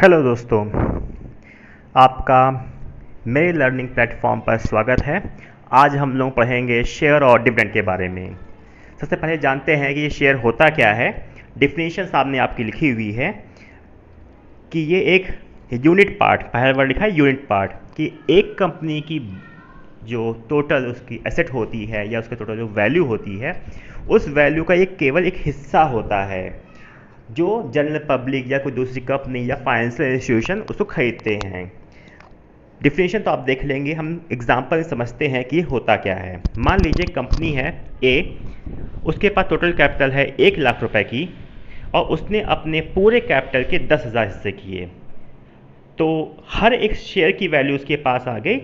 Hello दोस्तों, आपका मेरे लर्निंग प्लेटफॉर्म पर स्वागत है। आज हम लोग पढ़ेंगे शेयर और डिविडेंड के बारे में। सबसे पहले जानते हैं कि ये शेयर होता क्या है। डिफिनीशन सामने आपकी लिखी हुई है कि ये एक यूनिट पार्ट, पहला वर्ड लिखा है यूनिट पार्ट, कि एक कंपनी की जो टोटल उसकी एसेट होती है या उसका टोटल जो वैल्यू होती है, उस वैल्यू का ये केवल एक हिस्सा होता है जो जनरल पब्लिक या कोई दूसरी कंपनी या फाइनेंशियल इंस्टीट्यूशन उसको खरीदते हैं। डिफिनेशन तो आप देख लेंगे, हम एग्जांपल समझते हैं कि होता क्या है। मान लीजिए कंपनी है ए, उसके पास टोटल कैपिटल है 1,00,000 रुपए की और उसने अपने पूरे कैपिटल के 10,000 हिस्से किए, तो हर एक शेयर की वैल्यू उसके पास आ गई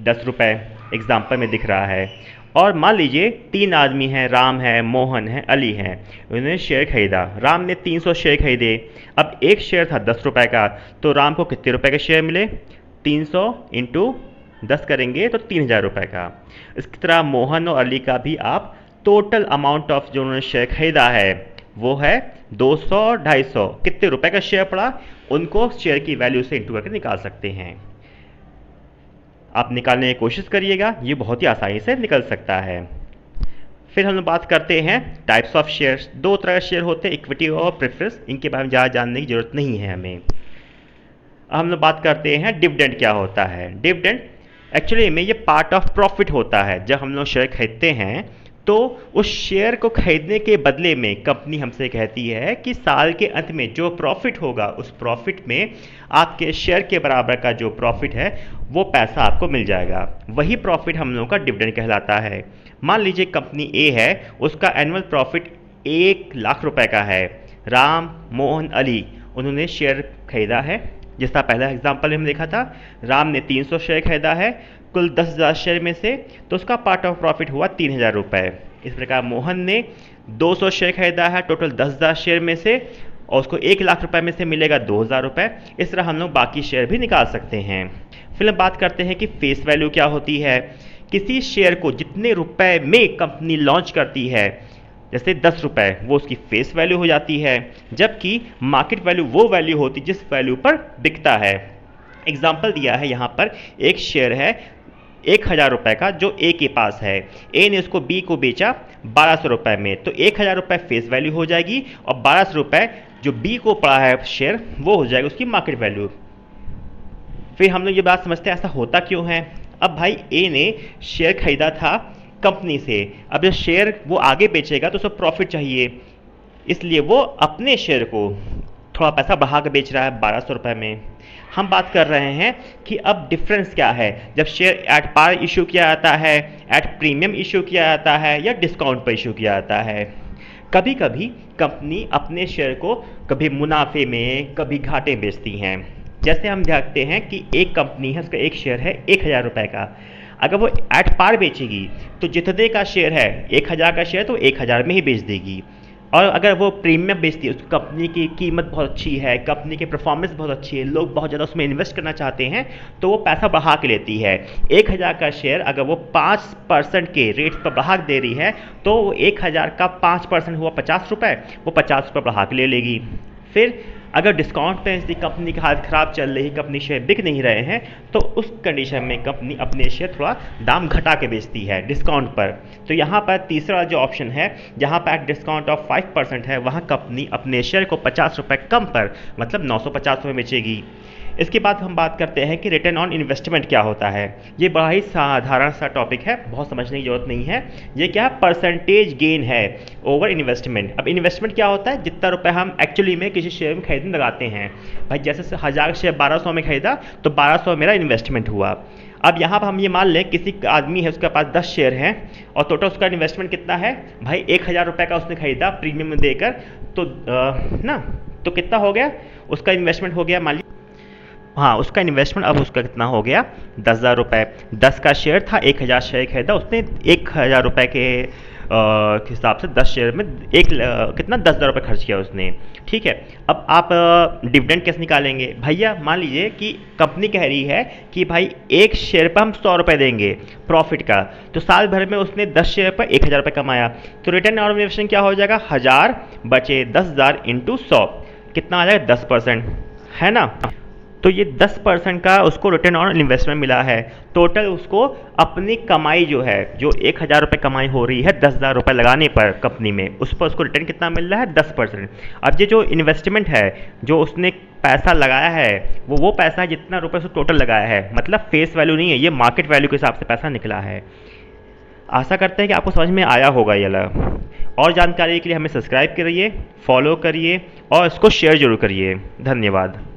10 रुपये, एग्जाम्पल में दिख रहा है। और मान लीजिए 3 आदमी हैं, राम है, मोहन है, अली है, उन्होंने शेयर खरीदा। राम ने 300 शेयर खरीदे। अब एक शेयर था 10 रुपये का, तो राम को कितने रुपए के शेयर मिले? 300 इंटू 10 करेंगे तो 3,000 रुपये का। इसकी तरह मोहन और अली का भी आप टोटल अमाउंट ऑफ जो उन्होंने शेयर खरीदा है वो है 200 और 250, कितने रुपए का शेयर पड़ा उनको शेयर की वैल्यू से इंटू करके निकाल सकते हैं। आप निकालने की कोशिश करिएगा, ये बहुत ही आसानी से निकल सकता है। फिर हम लोग बात करते हैं टाइप्स ऑफ शेयर्स। दो तरह के शेयर होते हैं, इक्विटी और प्रेफरेंस। इनके बारे में ज़्यादा जानने की जरूरत नहीं है हमें। हम लोग बात करते हैं डिविडेंड क्या होता है। डिविडेंड एक्चुअली में ये पार्ट ऑफ प्रॉफिट होता है। जब हम लोग शेयर खरीदते हैं तो उस शेयर को खरीदने के बदले में कंपनी हमसे कहती है कि साल के अंत में जो प्रॉफिट होगा उस प्रॉफिट में आपके शेयर के बराबर का जो प्रॉफिट है वो पैसा आपको मिल जाएगा। वही प्रॉफिट हम लोगों का डिविडेंड कहलाता है। मान लीजिए कंपनी ए है, उसका एनुअल प्रॉफिट 1,00,000 रुपए का है। राम, मोहन, अली उन्होंने शेयर खरीदा है। जिसका पहला एग्जाम्पल हमने देखा था, राम ने 300 शेयर खरीदा है कुल 10,000 शेयर में से, तो उसका पार्ट ऑफ प्रॉफिट हुआ 3,000 रुपये। इस प्रकार मोहन ने 200 शेयर खरीदा है टोटल 10,000 शेयर में से, और उसको 1,00,000 रुपये में से मिलेगा 2,000 रुपये। इस तरह हम लोग बाकी शेयर भी निकाल सकते हैं। फिर हम बात करते हैं कि फेस वैल्यू क्या होती है। किसी शेयर को जितने रुपए में कंपनी लॉन्च करती है, जैसे 10 रुपये, वो उसकी फेस वैल्यू हो जाती है, जबकि मार्केट वैल्यू वो वैल्यू होती है जिस वैल्यू पर बिकता है। एग्जाम्पल दिया है यहाँ पर, एक शेयर है 1,000 रुपये का जो ए के पास है। ए ने उसको बी को बेचा 1,200 रुपये में, तो 1,000 रुपये फेस वैल्यू हो जाएगी और 1,200 रुपये जो बी को पड़ा है शेयर वो हो जाएगा उसकी मार्केट वैल्यू। फिर हम लोग ये बात समझते हैं ऐसा होता क्यों है। अब भाई ए ने शेयर खरीदा था कंपनी से, अब जब शेयर वो आगे बेचेगा तो उसको प्रॉफिट चाहिए, इसलिए वो अपने शेयर को थोड़ा पैसा बढ़ा कर बेच रहा है 1,200 रुपये में। हम बात कर रहे हैं कि अब डिफरेंस क्या है, जब शेयर एट पार इशू किया जाता है, एट प्रीमियम इशू किया जाता है या डिस्काउंट पर इशू किया जाता है। कभी कभी कंपनी अपने शेयर को कभी मुनाफे में कभी घाटे बेचती हैं। जैसे हम देखते हैं कि एक कंपनी है, उसका एक शेयर है 1,000 रुपये का, अगर वो एट पार बेचेगी तो जितने का शेयर है 1,000 का शेयर तो 1,000 में ही बेच देगी। और अगर वो प्रीमियम बेचती है, उस कंपनी की कीमत बहुत अच्छी है, कंपनी की परफॉर्मेंस बहुत अच्छी है, लोग बहुत ज़्यादा उसमें इन्वेस्ट करना चाहते हैं, तो वो पैसा बढ़ा के लेती है। 1,000 का शेयर अगर वो 5% के रेट पर बढ़ा दे रही है तो 1,000 का 5% हुआ 50 रुपये, वो 50 रुपये बढ़ा के ले लेगी। फिर अगर डिस्काउंट पे इसकी कंपनी की हालत ख़राब चल रही है, कंपनी शेयर बिक नहीं रहे हैं, तो उस कंडीशन में कंपनी अपने शेयर थोड़ा दाम घटा के बेचती है डिस्काउंट पर। तो यहाँ पर तीसरा जो ऑप्शन है, जहाँ पर डिस्काउंट ऑफ 5% है, वहाँ कंपनी अपने शेयर को 50 रुपये कम पर, मतलब 950 रुपये बेचेगी। इसके बाद हम बात करते हैं कि रिटर्न ऑन इन्वेस्टमेंट क्या होता है। ये बड़ा ही साधारण सा टॉपिक है, बहुत समझने की जरूरत नहीं है। ये क्या है, परसेंटेज गेन है ओवर इन्वेस्टमेंट। अब इन्वेस्टमेंट क्या होता है, जितना रुपए हम एक्चुअली में किसी शेयर में खरीदने लगाते हैं। भाई जैसे 1,000 शेयर 1,200 में खरीदा तो 1,200 मेरा इन्वेस्टमेंट हुआ। अब यहाँ पर हम ये मान लें किसी आदमी है, उसके पास 10 शेयर हैं और टोटल उसका इन्वेस्टमेंट कितना है, भाई 1,000 रुपये का उसने खरीदा प्रीमियम में देकर, तो ना, तो कितना हो गया उसका इन्वेस्टमेट हो गया, मान लीजिए, हाँ उसका इन्वेस्टमेंट अब उसका कितना हो गया 10,000 रुपये। 10 का शेयर था, 1,000 शेयर खरीदा उसने, 1,000 रुपये के हिसाब से 10 शेयर में कितना 10,000 रुपये खर्च किया उसने। ठीक है, अब आप डिविडेंड कैसे निकालेंगे। भैया मान लीजिए कि कंपनी कह रही है कि भाई एक शेयर पर हम 100 रुपये देंगे प्रॉफिट का, तो साल भर में उसने 10 शेयर पर 1,000 रुपये कमाया, तो रिटर्न ऑन इन्वेस्टमेंट क्या हो जाएगा, 1,000 बचे 10,000 इंटू 100, कितना आ जाएगा 10%, है ना। तो ये 10% का उसको रिटर्न ऑन इन्वेस्टमेंट मिला है। टोटल उसको अपनी कमाई जो है, जो 1,000 रुपये कमाई हो रही है 10,000 रुपये लगाने पर कंपनी में, उस पर उसको रिटर्न कितना मिल रहा है? 10%। अब ये जो इन्वेस्टमेंट है, जो उसने पैसा लगाया है, वो पैसा जितना रुपये उसको टोटल लगाया है, मतलब फेस वैल्यू नहीं है, ये मार्केट वैल्यू के हिसाब से पैसा निकला है। आशा करते हैं कि आपको समझ में आया होगा ये वाला। और जानकारी के लिए हमें सब्सक्राइब करिए, फॉलो करिए और इसको शेयर जरूर करिए। धन्यवाद।